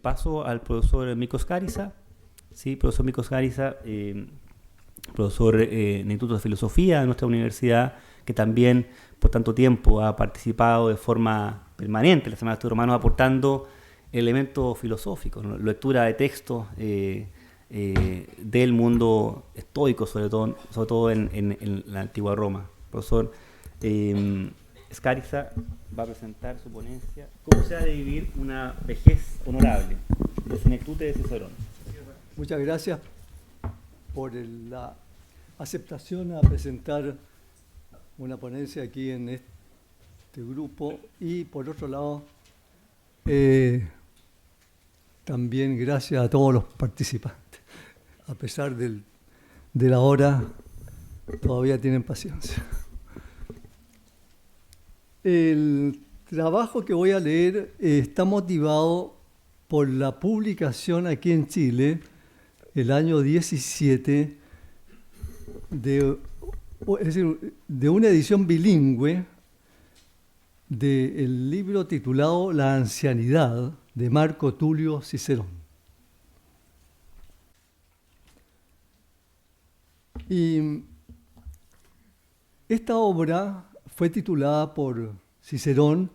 paso al profesor Mikko Skarisa. Sí, profesor Mikko Skarisa, profesor en el Instituto de Filosofía de nuestra universidad, que también por tanto tiempo ha participado de forma permanente en la Semana de Estudios Romanos, aportando elementos filosóficos, ¿no? Lectura de textos del mundo estoico, sobre todo en la antigua Roma. Profesor Skarisa va a presentar su ponencia ¿Cómo se ha de vivir una vejez honorable? De Senectute de Cicerón. Muchas gracias por la aceptación a presentar una ponencia aquí en este grupo, y por otro lado también gracias a todos los participantes. A pesar de la hora, todavía tienen paciencia. El trabajo que voy a leer está motivado por la publicación aquí en Chile, el año 17, de una edición bilingüe del libro titulado La ancianidad, de Marco Tulio Cicerón. Y esta obra fue titulada por Cicerón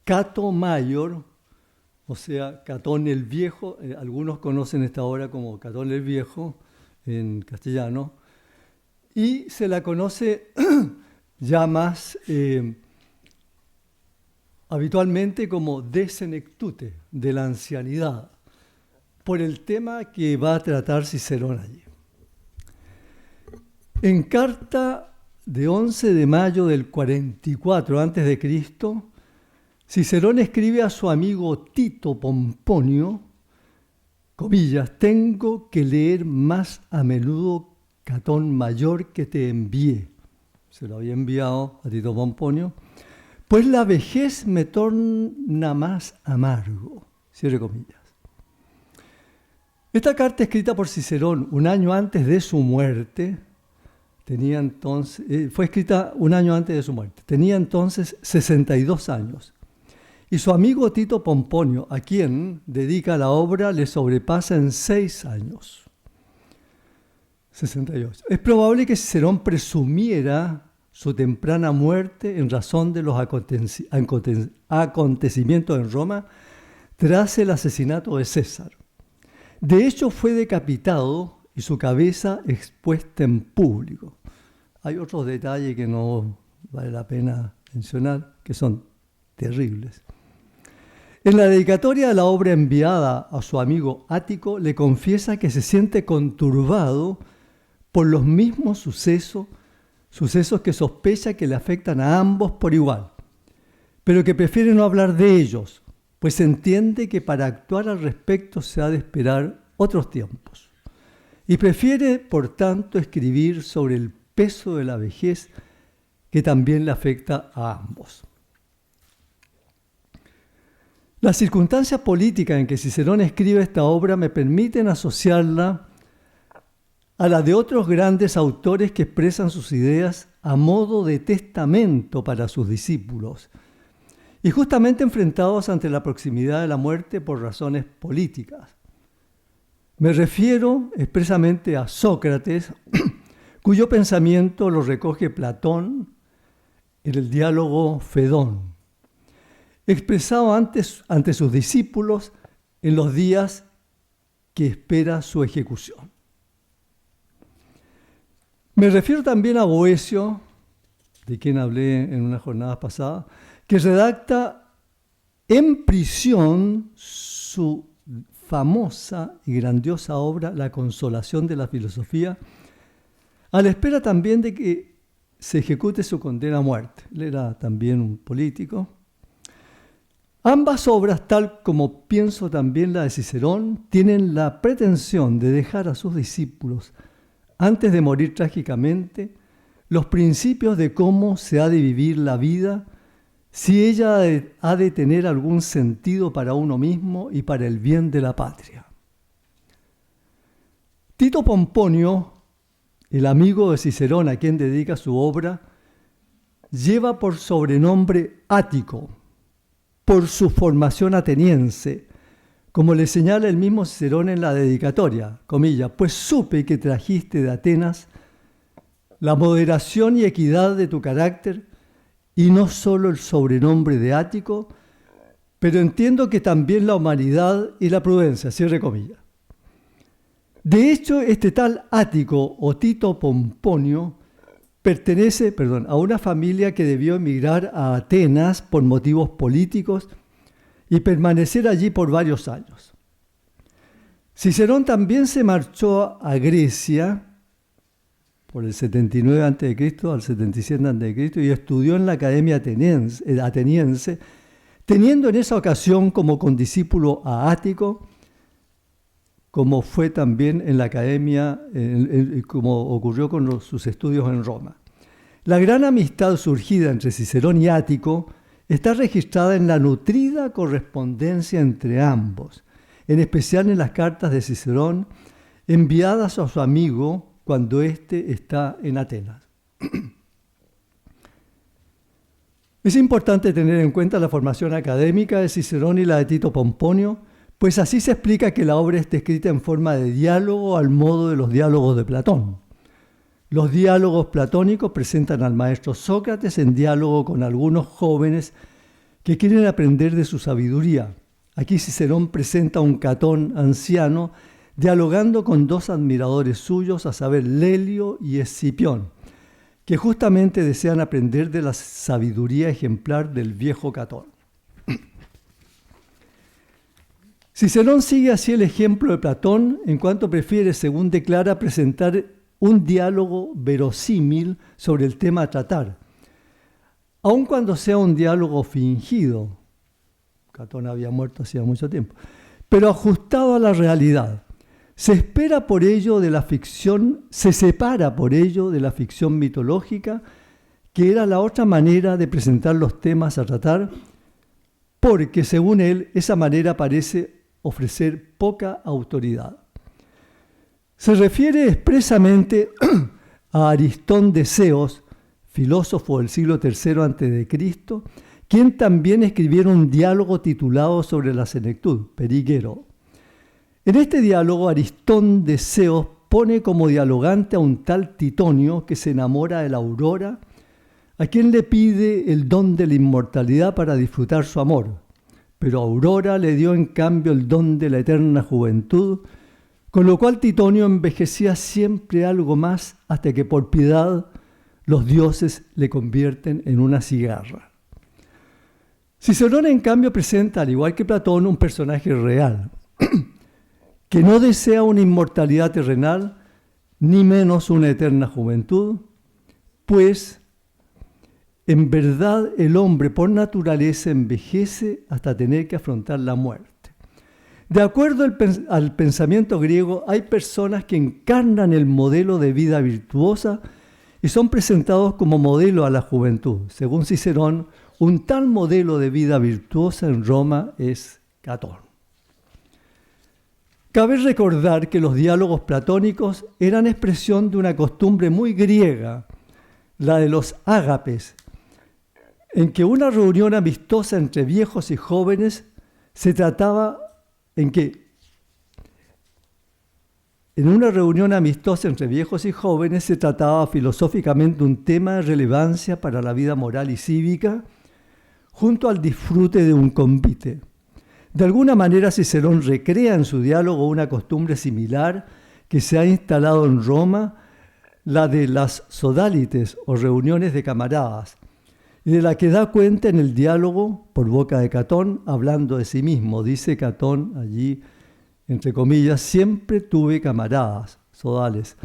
Cato Mayor, o sea, Catón el Viejo. Algunos conocen esta obra como Catón el Viejo en castellano, y se la conoce ya más habitualmente como De Senectute, de la ancianidad, por el tema que va a tratar Cicerón allí. En carta de 11 de mayo del 44 a.C., Cicerón escribe a su amigo Tito Pomponio, comillas, tengo que leer más a menudo Catón Mayor que te envié. Se lo había enviado a Tito Pomponio. Pues la vejez me torna más amargo, cierre comillas. Esta carta escrita por Cicerón un año antes de su muerte, fue escrita un año antes de su muerte, tenía entonces 62 años. Y su amigo Tito Pomponio, a quien dedica la obra, le sobrepasa en 6 años. 68. Es probable que Cicerón presumiera su temprana muerte en razón de los acontecimientos en Roma tras el asesinato de César. De hecho, fue decapitado y su cabeza expuesta en público. Hay otros detalles que no vale la pena mencionar, que son terribles. En la dedicatoria de la obra enviada a su amigo Ático, le confiesa que se siente conturbado por los mismos sucesos que sospecha que le afectan a ambos por igual, pero que prefiere no hablar de ellos, pues entiende que para actuar al respecto se ha de esperar otros tiempos. Y prefiere, por tanto, escribir sobre el peso de la vejez que también le afecta a ambos. Las circunstancias políticas en que Cicerón escribe esta obra me permiten asociarla a la de otros grandes autores que expresan sus ideas a modo de testamento para sus discípulos, y justamente enfrentados ante la proximidad de la muerte por razones políticas. Me refiero expresamente a Sócrates, cuyo pensamiento lo recoge Platón en el diálogo Fedón, expresado ante sus discípulos en los días que espera su ejecución. Me refiero también a Boecio, de quien hablé en una jornada pasada, que redacta en prisión su famosa y grandiosa obra La consolación de la filosofía, a la espera también de que se ejecute su condena a muerte. Él era también un político. Ambas obras, tal como pienso también la de Cicerón, tienen la pretensión de dejar a sus discípulos, antes de morir trágicamente, los principios de cómo se ha de vivir la vida, si ella ha de tener algún sentido para uno mismo y para el bien de la patria. Tito Pomponio, el amigo de Cicerón a quien dedica su obra, lleva por sobrenombre Ático, por su formación ateniense, como le señala el mismo Cicerón en la dedicatoria, comillas, pues supe que trajiste de Atenas la moderación y equidad de tu carácter, y no solo el sobrenombre de Ático, pero entiendo que también la humanidad y la prudencia, cierre comillas. De hecho, este tal Ático o Tito Pomponio pertenece, a una familia que debió emigrar a Atenas por motivos políticos y permanecer allí por varios años. Cicerón también se marchó a Grecia por el 79 a.C. al 77 a.C. y estudió en la Academia ateniense, teniendo en esa ocasión como condiscípulo a Ático, como fue también en la Academia, como ocurrió con sus estudios en Roma. La gran amistad surgida entre Cicerón y Ático está registrada en la nutrida correspondencia entre ambos, en especial en las cartas de Cicerón enviadas a su amigo cuando éste está en Atenas. Es importante tener en cuenta la formación académica de Cicerón y la de Tito Pomponio, pues así se explica que la obra esté escrita en forma de diálogo al modo de los diálogos de Platón. Los diálogos platónicos presentan al maestro Sócrates en diálogo con algunos jóvenes que quieren aprender de su sabiduría. Aquí Cicerón presenta a un Catón anciano dialogando con dos admiradores suyos, a saber, Lelio y Escipión, que justamente desean aprender de la sabiduría ejemplar del viejo Catón. Cicerón sigue así el ejemplo de Platón en cuanto prefiere, según declara, presentar un diálogo verosímil sobre el tema a tratar, aun cuando sea un diálogo fingido. Catón había muerto hacía mucho tiempo, pero ajustado a la realidad. Se separa por ello de la ficción mitológica, que era la otra manera de presentar los temas a tratar, porque, según él, esa manera parece ofrecer poca autoridad. Se refiere expresamente a Aristón de Ceos, filósofo del siglo III a.C., quien también escribiera un diálogo titulado sobre la senectud, Periguero. En este diálogo, Aristón de Ceos pone como dialogante a un tal Titonio que se enamora de la Aurora, a quien le pide el don de la inmortalidad para disfrutar su amor. Pero Aurora le dio en cambio el don de la eterna juventud, con lo cual Titonio envejecía siempre algo más hasta que por piedad los dioses le convierten en una cigarra. Cicerón, en cambio, presenta, al igual que Platón, un personaje real, que no desea una inmortalidad terrenal, ni menos una eterna juventud, pues en verdad el hombre por naturaleza envejece hasta tener que afrontar la muerte. De acuerdo al pensamiento griego, hay personas que encarnan el modelo de vida virtuosa y son presentados como modelo a la juventud. Según Cicerón, un tal modelo de vida virtuosa en Roma es Catón. Cabe recordar que los diálogos platónicos eran expresión de una costumbre muy griega, la de los ágapes, en que una reunión amistosa entre viejos y jóvenes se trataba filosóficamente un tema de relevancia para la vida moral y cívica, junto al disfrute de un convite. De alguna manera, Cicerón recrea en su diálogo una costumbre similar que se ha instalado en Roma, la de las sodalites o reuniones de camaradas, y de la que da cuenta en el diálogo por boca de Catón, hablando de sí mismo. Dice Catón allí, entre comillas, siempre tuve camaradas, sodales.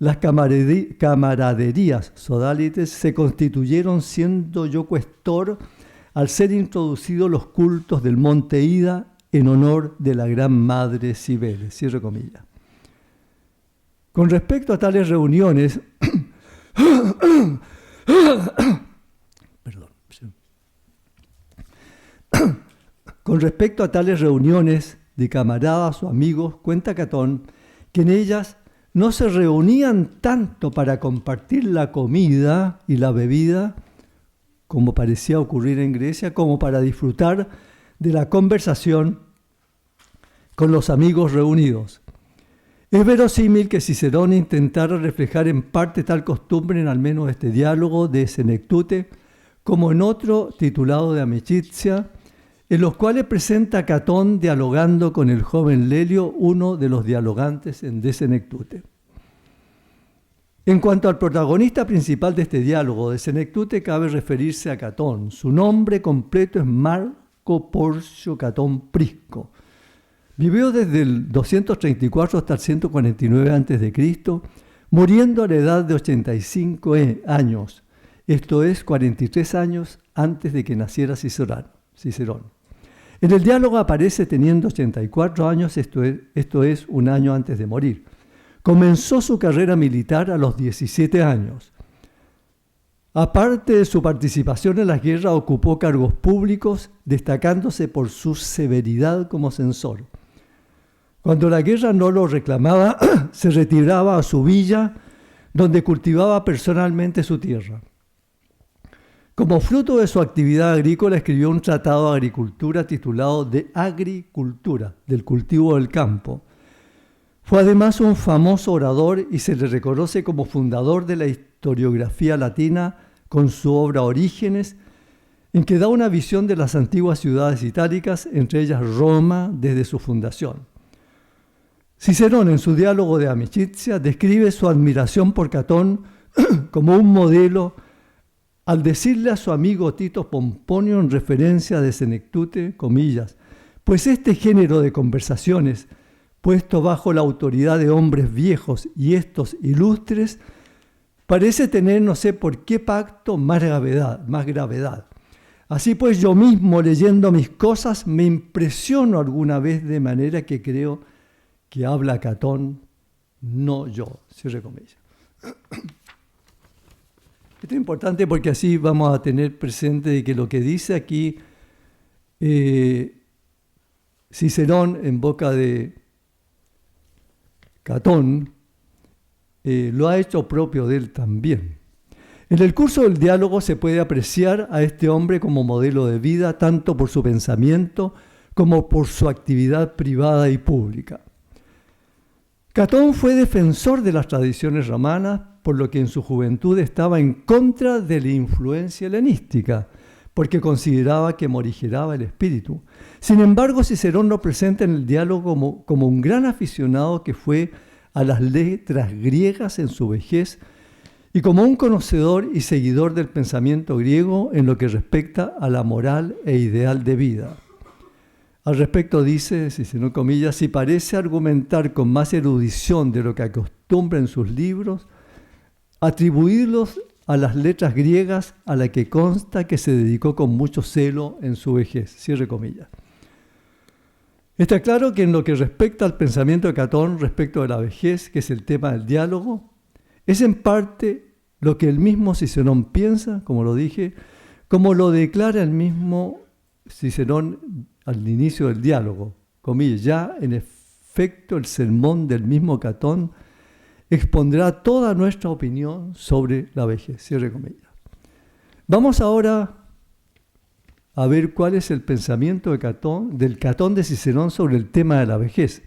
Las camaraderías sodalites se constituyeron siendo yo cuestor al ser introducidos los cultos del monte Ida en honor de la gran madre Cibeles. Cierre comillas. Con respecto a tales reuniones, de camaradas o amigos, cuenta Catón que en ellas no se reunían tanto para compartir la comida y la bebida, como parecía ocurrir en Grecia, como para disfrutar de la conversación con los amigos reunidos. Es verosímil que Cicerón intentara reflejar en parte tal costumbre en al menos este diálogo de Senectute, como en otro titulado de Amicizia, en los cuales presenta a Catón dialogando con el joven Lelio, uno de los dialogantes en De Senectute. En cuanto al protagonista principal de este diálogo de Senectute, cabe referirse a Catón. Su nombre completo es Marco Porcio Catón Prisco. Vivió desde el 234 hasta el 149 a.C., muriendo a la edad de 85 años, esto es 43 años antes de que naciera Cicerón. En el diálogo aparece teniendo 84 años, esto es un año antes de morir. Comenzó su carrera militar a los 17 años. Aparte de su participación en la guerra, ocupó cargos públicos, destacándose por su severidad como censor. Cuando la guerra no lo reclamaba, se retiraba a su villa, donde cultivaba personalmente su tierra. Como fruto de su actividad agrícola, escribió un tratado de agricultura titulado De Agricultura, del cultivo del campo. Fue además un famoso orador y se le reconoce como fundador de la historiografía latina con su obra Orígenes, en que da una visión de las antiguas ciudades itálicas, entre ellas Roma, desde su fundación. Cicerón, en su diálogo de Amicizia, describe su admiración por Catón como un modelo al decirle a su amigo Tito Pomponio en referencia de Senectute, comillas, pues este género de conversaciones, puesto bajo la autoridad de hombres viejos y estos ilustres, parece tener no sé por qué pacto más gravedad. Así pues, yo mismo leyendo mis cosas me impresiono alguna vez de manera que creo que habla Catón, no yo, cierre comillas. Esto es importante porque así vamos a tener presente de que lo que dice aquí Cicerón en boca de Catón, lo ha hecho propio de él también. En el curso del diálogo se puede apreciar a este hombre como modelo de vida, tanto por su pensamiento como por su actividad privada y pública. Catón fue defensor de las tradiciones romanas, por lo que en su juventud estaba en contra de la influencia helenística, porque consideraba que morigeraba el espíritu. Sin embargo, Cicerón lo presenta en el diálogo como un gran aficionado que fue a las letras griegas en su vejez y como un conocedor y seguidor del pensamiento griego en lo que respecta a la moral e ideal de vida. Al respecto dice, Cicerón comillas, si parece argumentar con más erudición de lo que acostumbra en sus libros, atribuirlos a las letras griegas a la que consta que se dedicó con mucho celo en su vejez, cierre comillas. Está claro que en lo que respecta al pensamiento de Catón respecto de la vejez, que es el tema del diálogo, es en parte lo que el mismo Cicerón piensa, como lo dije, como lo declara el mismo Cicerón al inicio del diálogo, comillas, ya en efecto el sermón del mismo Catón expondrá toda nuestra opinión sobre la vejez, cierre comillas. Vamos ahora a ver cuál es el pensamiento del Catón de Cicerón sobre el tema de la vejez.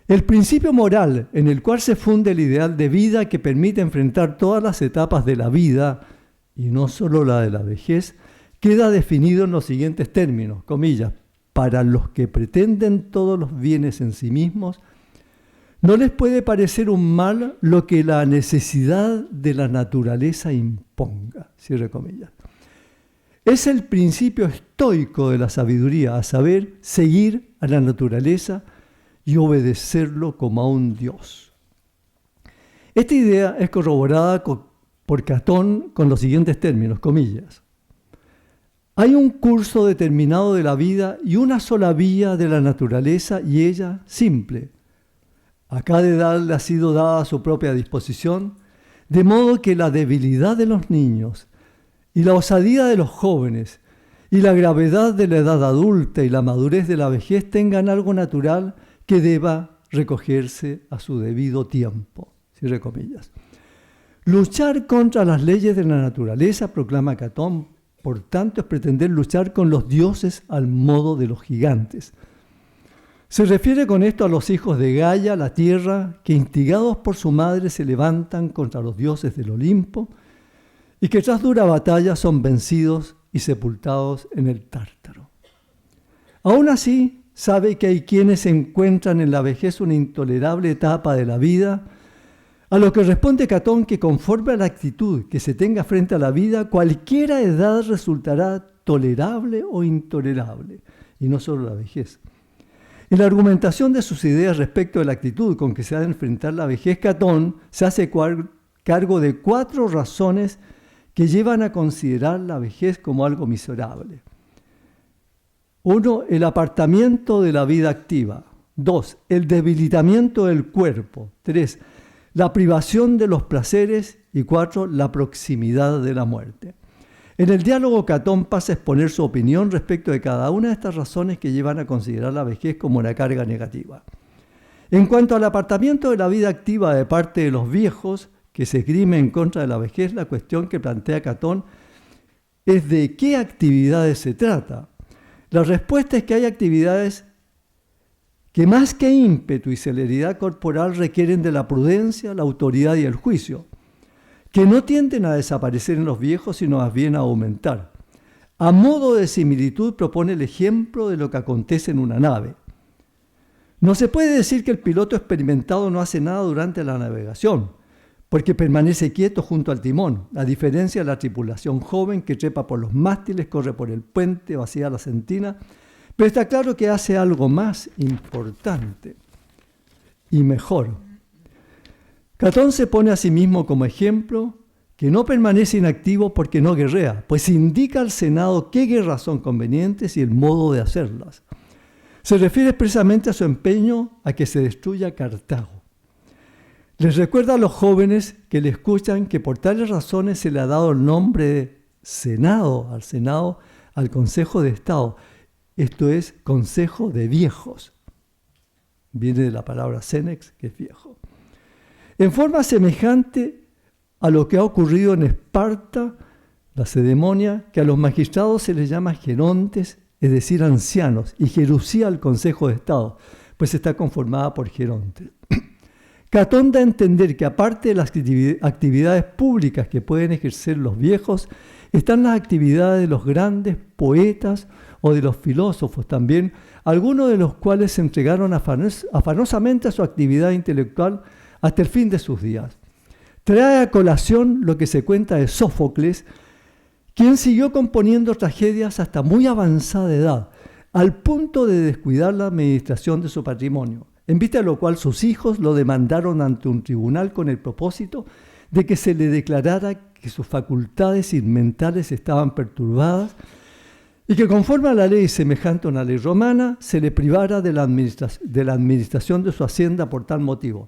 El principio moral en el cual se funde el ideal de vida que permite enfrentar todas las etapas de la vida, y no solo la de la vejez, queda definido en los siguientes términos, comillas, para los que pretenden todos los bienes en sí mismos, no les puede parecer un mal lo que la necesidad de la naturaleza imponga, cierre comillas. Es el principio estoico de la sabiduría, a saber, seguir a la naturaleza y obedecerlo como a un Dios. Esta idea es corroborada por Catón con los siguientes términos, comillas. Hay un curso determinado de la vida y una sola vía de la naturaleza y ella simple. A cada edad le ha sido dada su propia disposición, de modo que la debilidad de los niños y la osadía de los jóvenes y la gravedad de la edad adulta y la madurez de la vejez tengan algo natural que deba recogerse a su debido tiempo. Cierre comillas. Luchar contra las leyes de la naturaleza, proclama Catón, por tanto es pretender luchar con los dioses al modo de los gigantes. Se refiere con esto a los hijos de Gaia, la tierra, que instigados por su madre se levantan contra los dioses del Olimpo y que tras dura batalla son vencidos y sepultados en el Tártaro. Aún así, sabe que hay quienes encuentran en la vejez una intolerable etapa de la vida, a lo que responde Catón que conforme a la actitud que se tenga frente a la vida, cualquier edad resultará tolerable o intolerable, y no solo la vejez. En la argumentación de sus ideas respecto de la actitud con que se ha de enfrentar la vejez, Catón se hace cargo de 4 razones que llevan a considerar la vejez como algo miserable. 1. El apartamiento de la vida activa. 2. El debilitamiento del cuerpo. 3. La privación de los placeres. Y 4. La proximidad de la muerte. En el diálogo, Catón pasa a exponer su opinión respecto de cada una de estas razones que llevan a considerar la vejez como una carga negativa. En cuanto al apartamiento de la vida activa de parte de los viejos, que se esgrime en contra de la vejez, la cuestión que plantea Catón es de qué actividades se trata. La respuesta es que hay actividades que más que ímpetu y celeridad corporal requieren de la prudencia, la autoridad y el juicio, que no tienden a desaparecer en los viejos, sino más bien a aumentar. A modo de similitud propone el ejemplo de lo que acontece en una nave. No se puede decir que el piloto experimentado no hace nada durante la navegación, porque permanece quieto junto al timón, a diferencia de la tripulación joven que trepa por los mástiles, corre por el puente, vacía la sentina, pero está claro que hace algo más importante y mejor. Catón se pone a sí mismo como ejemplo que no permanece inactivo porque no guerrea, pues indica al Senado qué guerras son convenientes y el modo de hacerlas. Se refiere expresamente a su empeño a que se destruya Cartago. Les recuerda a los jóvenes que le escuchan que por tales razones se le ha dado el nombre de Senado, al Consejo de Estado. Esto es Consejo de Viejos. Viene de la palabra senex, que es viejo. En forma semejante a lo que ha ocurrido en Esparta, la Cedemonia, que a los magistrados se les llama gerontes, es decir, ancianos, y Jerusía al Consejo de Estado, pues está conformada por gerontes. Catón da a entender que aparte de las actividades públicas que pueden ejercer los viejos, están las actividades de los grandes poetas o de los filósofos también, algunos de los cuales se entregaron afanosamente a su actividad intelectual hasta el fin de sus días. Trae a colación lo que se cuenta de Sófocles, quien siguió componiendo tragedias hasta muy avanzada edad, al punto de descuidar la administración de su patrimonio, en vista de lo cual sus hijos lo demandaron ante un tribunal con el propósito de que se le declarara que sus facultades mentales estaban perturbadas y que conforme a la ley semejante a una ley romana, se le privara de la administración de su hacienda por tal motivo.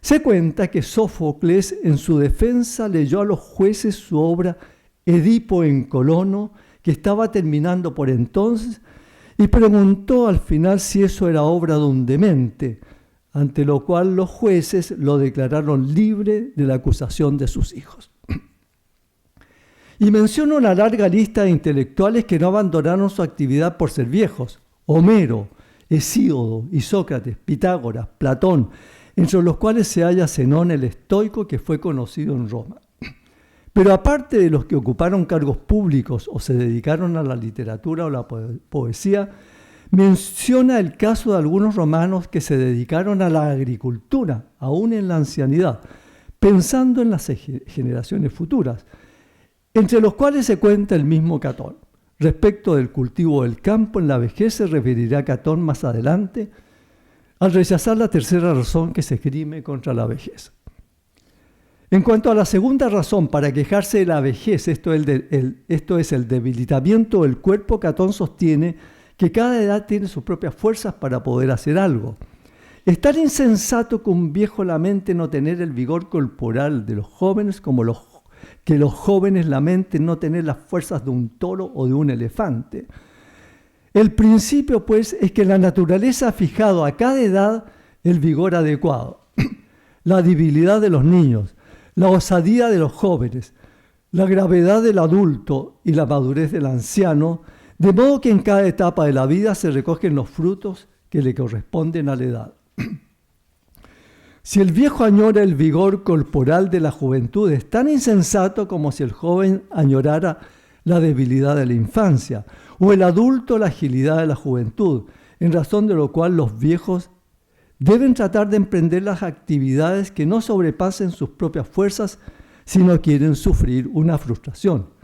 Se cuenta que Sófocles en su defensa leyó a los jueces su obra Edipo en Colono, que estaba terminando por entonces, y preguntó al final si eso era obra de un demente, ante lo cual los jueces lo declararon libre de la acusación de sus hijos. Y menciona una larga lista de intelectuales que no abandonaron su actividad por ser viejos: Homero, Hesíodo, Isócrates, Pitágoras, Platón, entre los cuales se halla Zenón el estoico, que fue conocido en Roma. Pero aparte de los que ocuparon cargos públicos o se dedicaron a la literatura o la poesía, menciona el caso de algunos romanos que se dedicaron a la agricultura, aún en la ancianidad, pensando en las generaciones futuras, entre los cuales se cuenta el mismo Catón. Respecto del cultivo del campo en la vejez se referirá Catón más adelante, al rechazar la tercera razón que se esgrime contra la vejez. En cuanto a la segunda razón para quejarse de la vejez, esto es el debilitamiento del cuerpo, Catón sostiene que cada edad tiene sus propias fuerzas para poder hacer algo. Es tan insensato que un viejo lamente no tener el vigor corporal de los jóvenes como que los jóvenes lamenten no tener las fuerzas de un toro o de un elefante. El principio, pues, es que la naturaleza ha fijado a cada edad el vigor adecuado, la debilidad de los niños, la osadía de los jóvenes, la gravedad del adulto y la madurez del anciano, de modo que en cada etapa de la vida se recogen los frutos que le corresponden a la edad. Si el viejo añora el vigor corporal de la juventud, es tan insensato como si el joven añorara la debilidad de la infancia, o el adulto la agilidad de la juventud, en razón de lo cual los viejos deben tratar de emprender las actividades que no sobrepasen sus propias fuerzas si no quieren sufrir una frustración.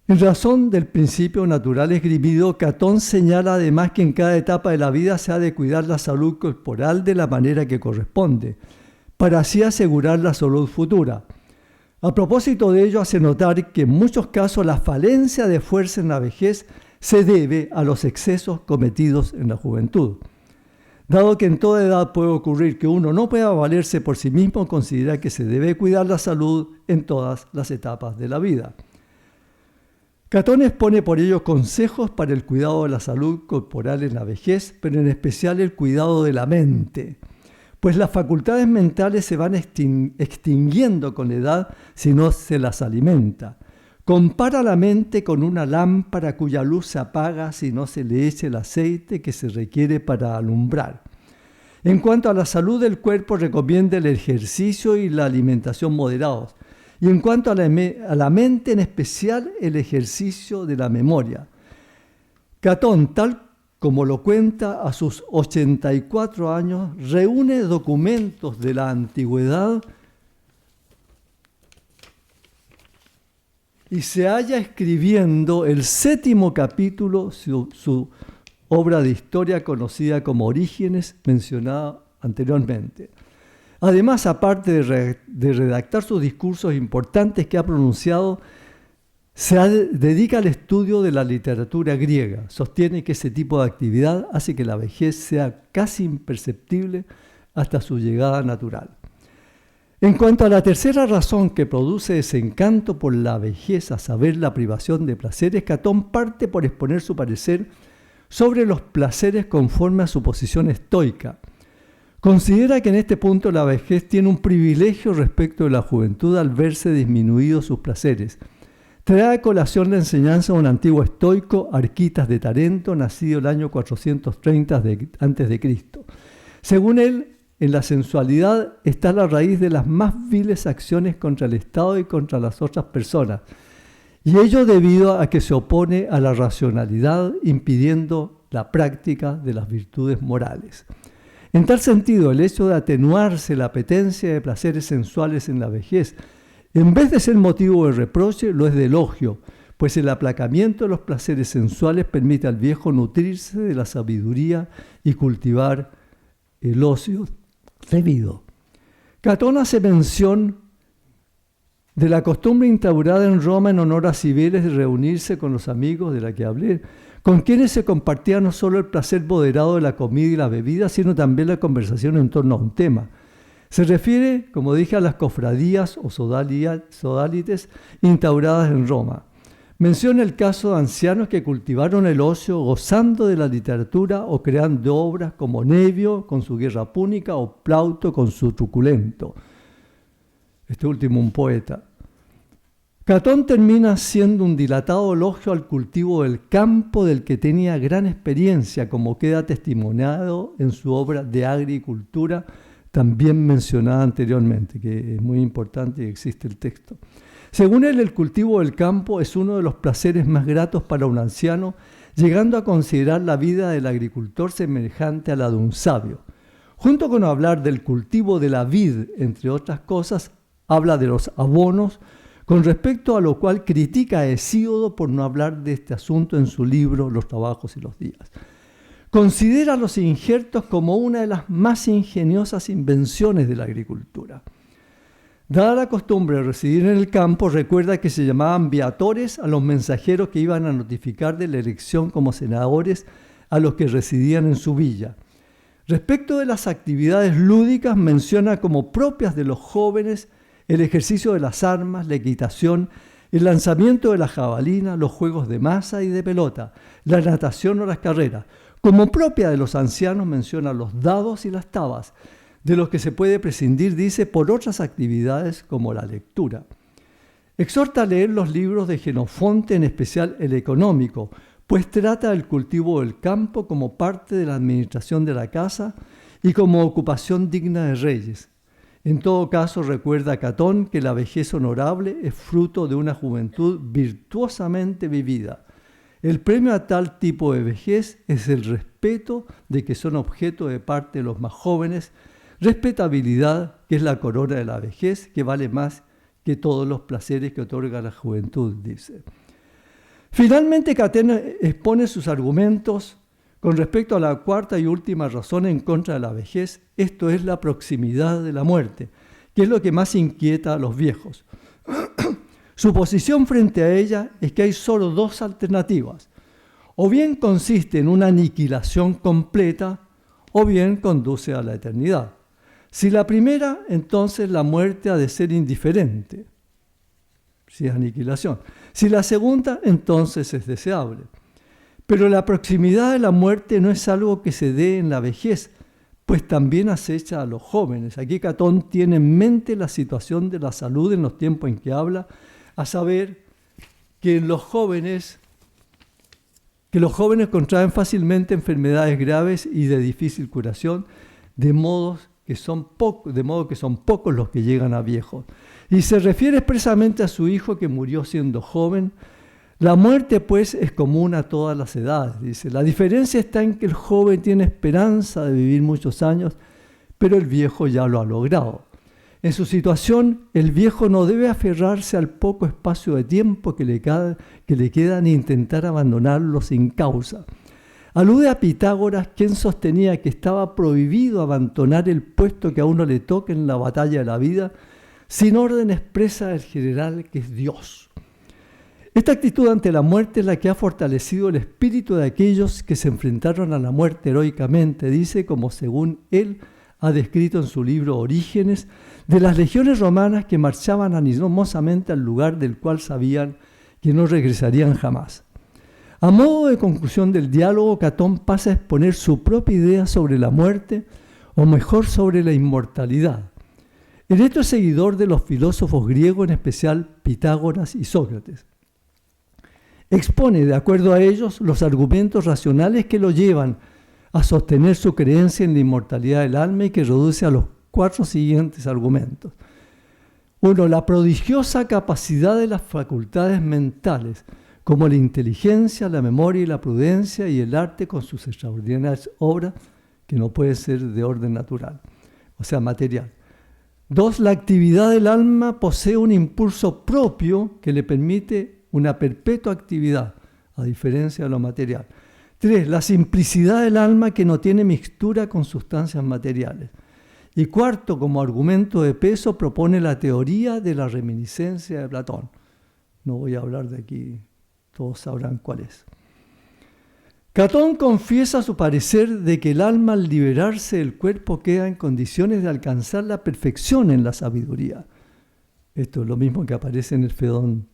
En razón del principio natural esgrimido, Catón señala además que en cada etapa de la vida se ha de cuidar la salud corporal de la manera que corresponde, para así asegurar la salud futura. A propósito de ello, hace notar que en muchos casos la falencia de fuerza en la vejez se debe a los excesos cometidos en la juventud. Dado que en toda edad puede ocurrir que uno no pueda valerse por sí mismo, considera que se debe cuidar la salud en todas las etapas de la vida. Catón expone por ello consejos para el cuidado de la salud corporal en la vejez, pero en especial el cuidado de la mente, pues las facultades mentales se van extinguiendo con la edad si no se las alimenta. Compara la mente con una lámpara cuya luz se apaga si no se le echa el aceite que se requiere para alumbrar. En cuanto a la salud del cuerpo, recomienda el ejercicio y la alimentación moderados. Y en cuanto a la mente, en especial el ejercicio de la memoria. Catón, tal como lo cuenta a sus 84 años, reúne documentos de la antigüedad y se halla escribiendo el 7º capítulo, su obra de historia conocida como Orígenes, mencionada anteriormente. Además, aparte de redactar sus discursos importantes que ha pronunciado, dedica al estudio de la literatura griega. Sostiene que ese tipo de actividad hace que la vejez sea casi imperceptible hasta su llegada natural. En cuanto a la tercera razón que produce desencanto por la vejez, a saber, la privación de placeres, Catón parte por exponer su parecer sobre los placeres conforme a su posición estoica. Considera que en este punto la vejez tiene un privilegio respecto de la juventud al verse disminuidos sus placeres. Trae a colación la enseñanza de un antiguo estoico, Arquitas de Tarento, nacido el año 430 a.C. Según él, en la sensualidad está la raíz de las más viles acciones contra el Estado y contra las otras personas, y ello debido a que se opone a la racionalidad, impidiendo la práctica de las virtudes morales. En tal sentido, el hecho de atenuarse la apetencia de placeres sensuales en la vejez, en vez de ser motivo de reproche, lo es de elogio, pues el aplacamiento de los placeres sensuales permite al viejo nutrirse de la sabiduría y cultivar el ocio debido. Catón hace mención de la costumbre instaurada en Roma en honor a Cibeles de reunirse con los amigos de la que hablé, con quienes se compartía no solo el placer moderado de la comida y la bebida, sino también la conversación en torno a un tema. Se refiere, como dije, a las cofradías o sodalites instauradas en Roma. Menciona el caso de ancianos que cultivaron el ocio gozando de la literatura o creando obras como Nevio con su Guerra Púnica o Plauto con su Truculento. Este último un poeta. Catón termina siendo un dilatado elogio al cultivo del campo del que tenía gran experiencia, como queda testimoniado en su obra de agricultura, también mencionada anteriormente, que es muy importante y existe el texto. Según él, el cultivo del campo es uno de los placeres más gratos para un anciano, llegando a considerar la vida del agricultor semejante a la de un sabio. Junto con hablar del cultivo de la vid, entre otras cosas, habla de los abonos, con respecto a lo cual critica a Hesíodo por no hablar de este asunto en su libro Los trabajos y los días. Considera los injertos como una de las más ingeniosas invenciones de la agricultura. Dada la costumbre de residir en el campo, recuerda que se llamaban viatores a los mensajeros que iban a notificar de la elección como senadores a los que residían en su villa. Respecto de las actividades lúdicas, menciona como propias de los jóvenes el ejercicio de las armas, la equitación, el lanzamiento de la jabalina, los juegos de masa y de pelota, la natación o las carreras. Como propia de los ancianos menciona los dados y las tabas, de los que se puede prescindir, dice, por otras actividades como la lectura. Exhorta a leer los libros de Jenofonte, en especial el económico, pues trata el cultivo del campo como parte de la administración de la casa y como ocupación digna de reyes. En todo caso, recuerda Catón que la vejez honorable es fruto de una juventud virtuosamente vivida. El premio a tal tipo de vejez es el respeto de que son objeto de parte de los más jóvenes, respetabilidad que es la corona de la vejez, que vale más que todos los placeres que otorga la juventud, dice. Finalmente, Catón expone sus argumentos con respecto a la cuarta y última razón en contra de la vejez, esto es la proximidad de la muerte, que es lo que más inquieta a los viejos. Su posición frente a ella es que hay solo dos alternativas. O bien consiste en una aniquilación completa, o bien conduce a la eternidad. Si la primera, entonces la muerte ha de ser indiferente, si es aniquilación. Si la segunda, entonces es deseable. Pero la proximidad de la muerte no es algo que se dé en la vejez, pues también acecha a los jóvenes. Aquí Catón tiene en mente la situación de la salud en los tiempos en que habla, a saber que los jóvenes contraen fácilmente enfermedades graves y de difícil curación, de modo que son pocos los que llegan a viejos. Y se refiere expresamente a su hijo que murió siendo joven. La muerte, pues, es común a todas las edades, dice. La diferencia está en que el joven tiene esperanza de vivir muchos años, pero el viejo ya lo ha logrado. En su situación, el viejo no debe aferrarse al poco espacio de tiempo que le queda ni intentar abandonarlo sin causa. Alude a Pitágoras, quien sostenía que estaba prohibido abandonar el puesto que a uno le toque en la batalla de la vida, sin orden expresa del general que es Dios. Esta actitud ante la muerte es la que ha fortalecido el espíritu de aquellos que se enfrentaron a la muerte heroicamente, dice, como según él ha descrito en su libro Orígenes, de las legiones romanas que marchaban animosamente al lugar del cual sabían que no regresarían jamás. A modo de conclusión del diálogo, Catón pasa a exponer su propia idea sobre la muerte, o mejor sobre la inmortalidad. En esto es seguidor de los filósofos griegos, en especial Pitágoras y Sócrates. Expone, de acuerdo a ellos, los argumentos racionales que lo llevan a sostener su creencia en la inmortalidad del alma y que reduce a los 4 siguientes argumentos. 1. La prodigiosa capacidad de las facultades mentales, como la inteligencia, la memoria y la prudencia y el arte con sus extraordinarias obras, que no pueden ser de orden natural, o sea, material. 2. La actividad del alma posee un impulso propio que le permite una perpetua actividad, a diferencia de lo material. 3. La simplicidad del alma que no tiene mixtura con sustancias materiales. Y 4, como argumento de peso, propone la teoría de la reminiscencia de Platón. No voy a hablar de aquí, todos sabrán cuál es. Catón confiesa su parecer de que el alma al liberarse del cuerpo queda en condiciones de alcanzar la perfección en la sabiduría. Esto es lo mismo que aparece en el Fedón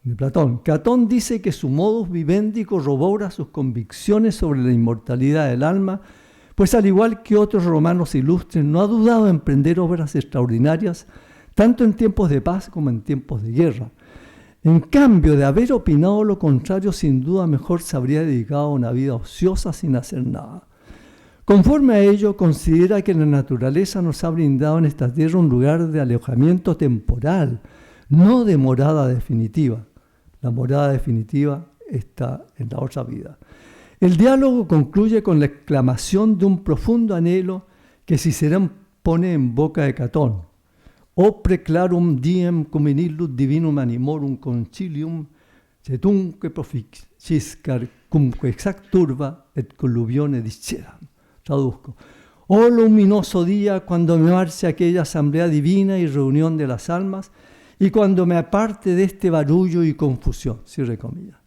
de Platón. Catón dice que su modus vivendi corrobora sus convicciones sobre la inmortalidad del alma, pues al igual que otros romanos ilustres, no ha dudado en emprender obras extraordinarias, tanto en tiempos de paz como en tiempos de guerra. En cambio, de haber opinado lo contrario, sin duda mejor se habría dedicado a una vida ociosa sin hacer nada. Conforme a ello, considera que la naturaleza nos ha brindado en esta tierra un lugar de alojamiento temporal, no de morada definitiva. La morada definitiva está en la otra vida. El diálogo concluye con la exclamación de un profundo anhelo que Cicerón pone en boca de Catón. Opre clarum diem cum in illud divinum animorum concilium cetunque proficiscar cumque exact turba et colluvione disceram. Traduzco. Oh luminoso día, cuando me marche aquella asamblea divina y reunión de las almas, y cuando me aparte de este barullo y confusión, cierre comillas.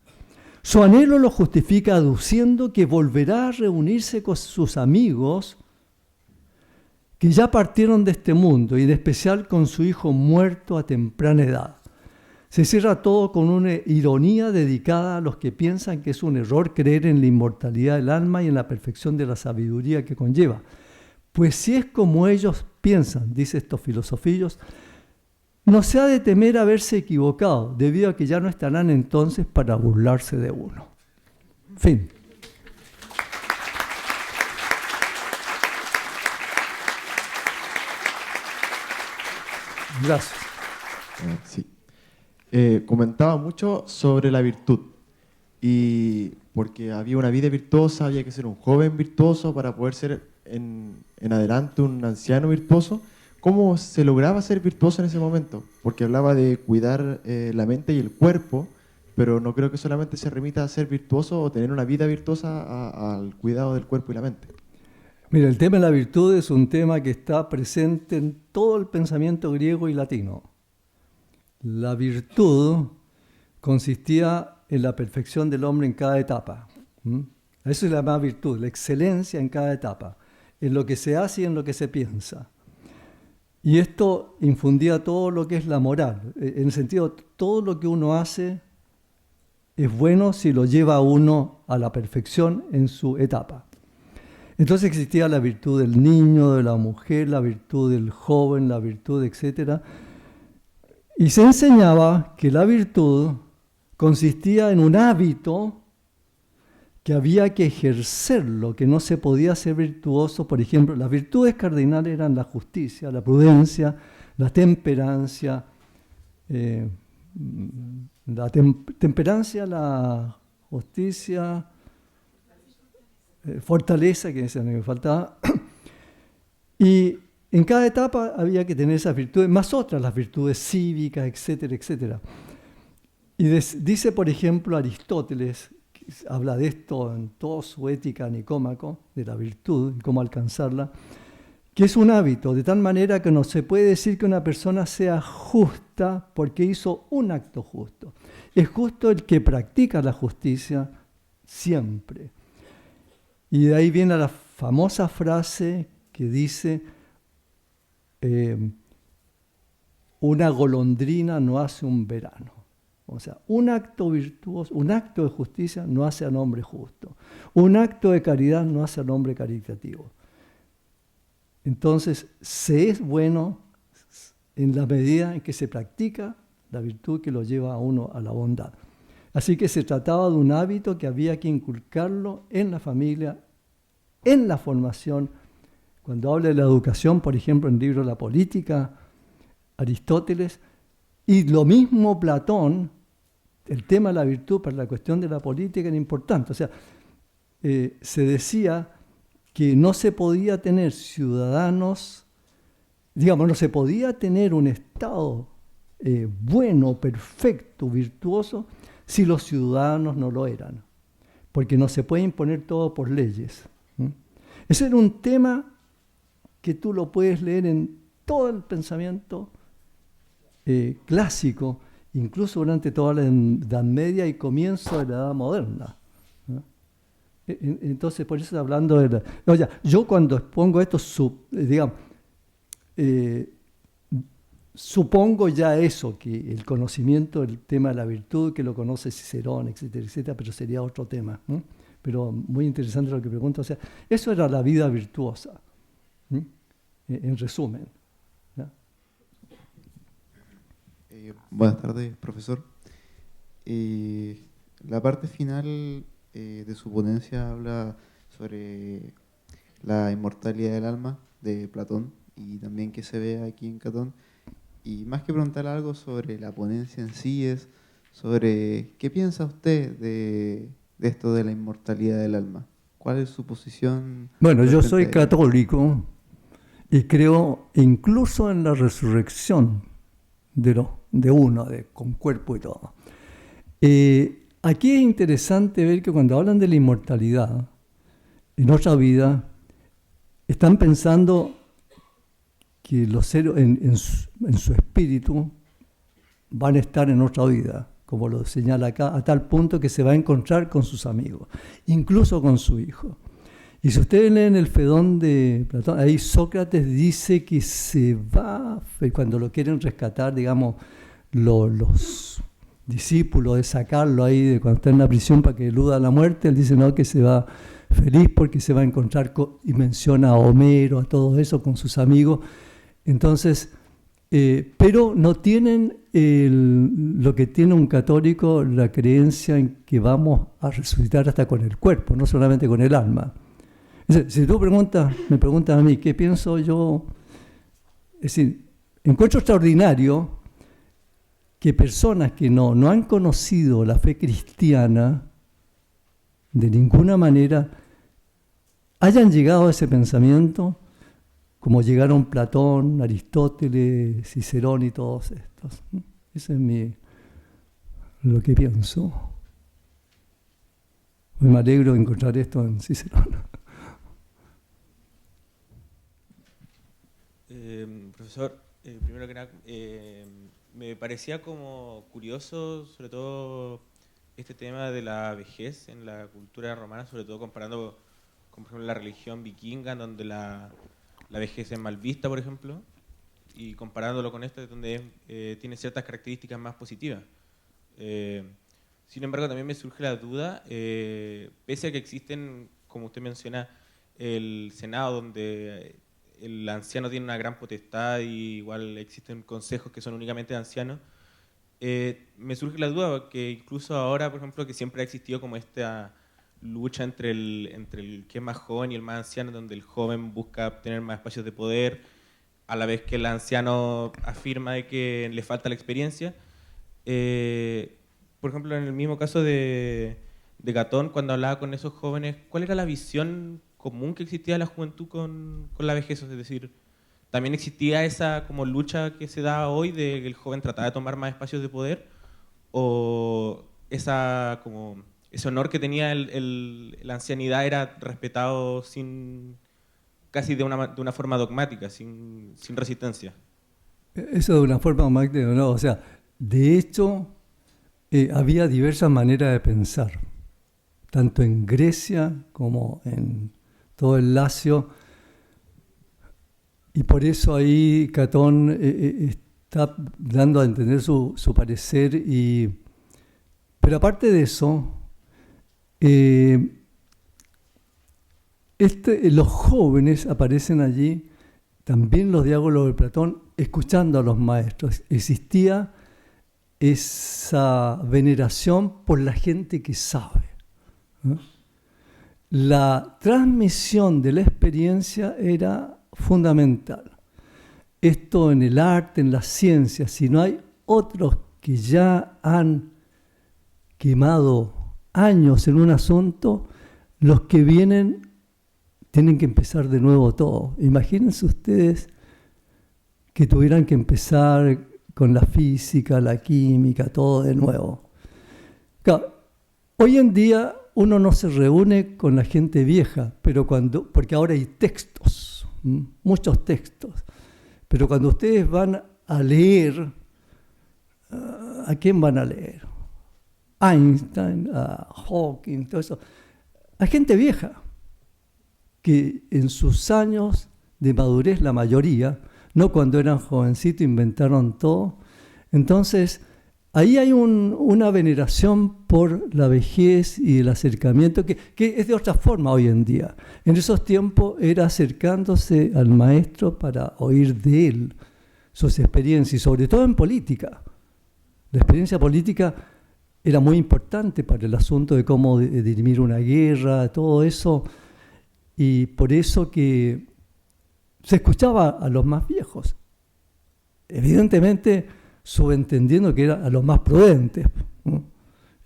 Su anhelo lo justifica aduciendo que volverá a reunirse con sus amigos que ya partieron de este mundo, y en especial con su hijo muerto a temprana edad. Se cierra todo con una ironía dedicada a los que piensan que es un error creer en la inmortalidad del alma y en la perfección de la sabiduría que conlleva. Pues si es como ellos piensan, dice estos filosofillos, no se ha de temer haberse equivocado, debido a que ya no estarán entonces para burlarse de uno. Fin. Gracias. Sí. Comentaba mucho sobre la virtud. Y porque había una vida virtuosa, había que ser un joven virtuoso para poder ser en adelante un anciano virtuoso. ¿Cómo se lograba ser virtuoso en ese momento? Porque hablaba de cuidar la mente y el cuerpo, pero no creo que solamente se remita a ser virtuoso o tener una vida virtuosa al cuidado del cuerpo y la mente. Mira, el tema de la virtud es un tema que está presente en todo el pensamiento griego y latino. La virtud consistía en la perfección del hombre en cada etapa. Eso es la más virtud, la excelencia en cada etapa, en lo que se hace y en lo que se piensa. Y esto infundía todo lo que es la moral, en el sentido, todo lo que uno hace es bueno si lo lleva a uno a la perfección en su etapa. Entonces existía la virtud del niño, de la mujer, la virtud del joven, la virtud, etc. Y se enseñaba que la virtud consistía en un hábito que había que ejercerlo, que no se podía ser virtuoso. Por ejemplo, las virtudes cardinales eran la justicia, la prudencia, la temperancia, la justicia, fortaleza, que decían que me faltaba. Y en cada etapa había que tener esas virtudes, más otras, las virtudes cívicas, etcétera, etcétera. Y dice, por ejemplo, Aristóteles, que habla de esto en toda su ética Nicómaco, de la virtud y cómo alcanzarla, que es un hábito, de tal manera que no se puede decir que una persona sea justa porque hizo un acto justo. Es justo el que practica la justicia siempre. Y de ahí viene la famosa frase que dice, una golondrina no hace un verano. O sea, un acto virtuoso, un acto de justicia no hace al hombre justo. Un acto de caridad no hace al hombre caritativo. Entonces, se es bueno en la medida en que se practica la virtud que lo lleva a uno a la bondad. Así que se trataba de un hábito que había que inculcarlo en la familia, en la formación. Cuando habla de la educación, por ejemplo, en el libro La Política, Aristóteles, y lo mismo Platón, el tema de la virtud para la cuestión de la política era importante. O sea, se decía que no se podía tener ciudadanos, digamos, no se podía tener un Estado bueno, perfecto, virtuoso, si los ciudadanos no lo eran, porque no se puede imponer todo por leyes. Ese era un tema que tú lo puedes leer en todo el pensamiento clásico, incluso durante toda la Edad Media y comienzo de la Edad Moderna. Entonces, por eso estoy hablando de la... Oye, yo cuando expongo esto, supongo ya eso, que el conocimiento del tema de la virtud, que lo conoce Cicerón, etcétera, etcétera, pero sería otro tema. Pero muy interesante lo que pregunto. O sea, eso era la vida virtuosa, en resumen. Buenas tardes, profesor. La parte final de su ponencia habla sobre la inmortalidad del alma de Platón y también que se ve aquí en Catón. Y más que preguntar algo sobre la ponencia en sí, es sobre qué piensa usted de esto de la inmortalidad del alma. ¿Cuál es su posición? Bueno, yo soy católico y creo incluso en la resurrección de uno, con cuerpo y todo. Aquí es interesante ver que cuando hablan de la inmortalidad en otra vida, están pensando que los seres en su espíritu van a estar en otra vida, como lo señala acá, a tal punto que se va a encontrar con sus amigos, incluso con su hijo. Y si ustedes leen el Fedón de Platón, ahí Sócrates dice que se va, cuando lo quieren rescatar, digamos, los discípulos, de sacarlo ahí, de cuando está en la prisión para que eluda la muerte, él dice no, que se va feliz porque se va a encontrar y menciona a Homero, a todo eso con sus amigos. Entonces, pero no tienen lo que tiene un católico, la creencia en que vamos a resucitar hasta con el cuerpo, no solamente con el alma. Si tú me preguntas a mí qué pienso yo, es decir, encuentro extraordinario que personas que no han conocido la fe cristiana de ninguna manera hayan llegado a ese pensamiento como llegaron Platón, Aristóteles, Cicerón y todos estos. Ese es lo que pienso. Me alegro de encontrar esto en Cicerón. Profesor, primero que nada, me parecía como curioso, sobre todo, este tema de la vejez en la cultura romana, sobre todo comparando con, por ejemplo, la religión vikinga, donde la vejez es mal vista, por ejemplo, y comparándolo con esta, donde tiene ciertas características más positivas. Sin embargo, también me surge la duda, pese a que existen, como usted menciona, el Senado, donde el anciano tiene una gran potestad y igual existen consejos que son únicamente de ancianos, me surge la duda que incluso ahora, por ejemplo, que siempre ha existido como esta lucha entre el que es más joven y el más anciano, donde el joven busca obtener más espacios de poder, a la vez que el anciano afirma de que le falta la experiencia. Por ejemplo, en el mismo caso de Catón, cuando hablaba con esos jóvenes, ¿cuál era la visión común que existía de la juventud con la vejez? Es decir, ¿también existía esa como lucha que se da hoy de que el joven trataba de tomar más espacios de poder? ¿O ese honor que tenía la ancianidad era respetado casi de una forma dogmática, sin resistencia? Eso de una forma dogmática, no. O sea, de hecho, había diversas maneras de pensar, tanto en Grecia como en todo el Lacio, y por eso ahí Catón está dando a entender su parecer. Pero aparte de eso, los jóvenes aparecen allí, también los diálogos de Platón, escuchando a los maestros. Existía esa veneración por la gente que sabe, ¿no? La transmisión de la experiencia era fundamental. Esto en el arte, en la ciencia, si no hay otros que ya han quemado años en un asunto, los que vienen tienen que empezar de nuevo todo. Imagínense ustedes que tuvieran que empezar con la física, la química, todo de nuevo. Claro, hoy en día uno no se reúne con la gente vieja, porque ahora hay textos, muchos textos. Pero cuando ustedes van a leer, ¿a quién van a leer? Einstein, a Hawking, todo eso. Hay gente vieja que en sus años de madurez, la mayoría, no cuando eran jovencitos, inventaron todo. Entonces, ahí hay una veneración por la vejez y el acercamiento que es de otra forma hoy en día. En esos tiempos era acercándose al maestro para oír de él sus experiencias, y sobre todo en política. La experiencia política era muy importante para el asunto de cómo dirimir una guerra, todo eso, y por eso que se escuchaba a los más viejos, evidentemente subentendiendo que eran a los más prudentes, ¿no?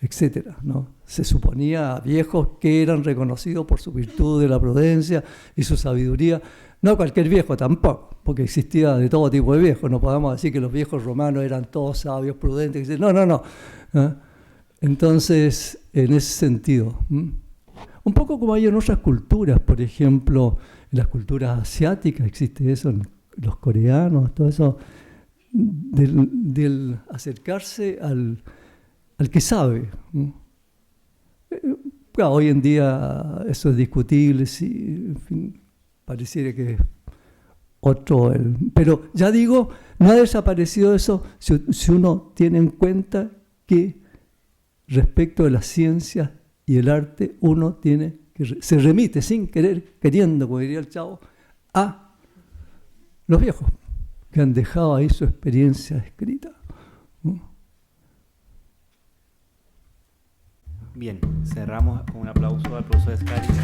Etcétera, ¿no? Se suponía a viejos que eran reconocidos por su virtud de la prudencia y su sabiduría. No cualquier viejo tampoco, porque existía de todo tipo de viejos. No podemos decir que los viejos romanos eran todos sabios, prudentes. No. ¿No? Entonces, en ese sentido, un poco como hay en otras culturas, por ejemplo, en las culturas asiáticas existe eso, en los coreanos, todo eso, del acercarse al que sabe. Claro, hoy en día eso es discutible, sí, en fin, pareciera que es otro. Pero ya digo, no ha desaparecido eso si uno tiene en cuenta que respecto de las ciencias y el arte, uno tiene que se remite sin querer, queriendo, como diría el Chavo, a los viejos, que han dejado ahí su experiencia escrita. Bien, cerramos con un aplauso al profesor Scáriza.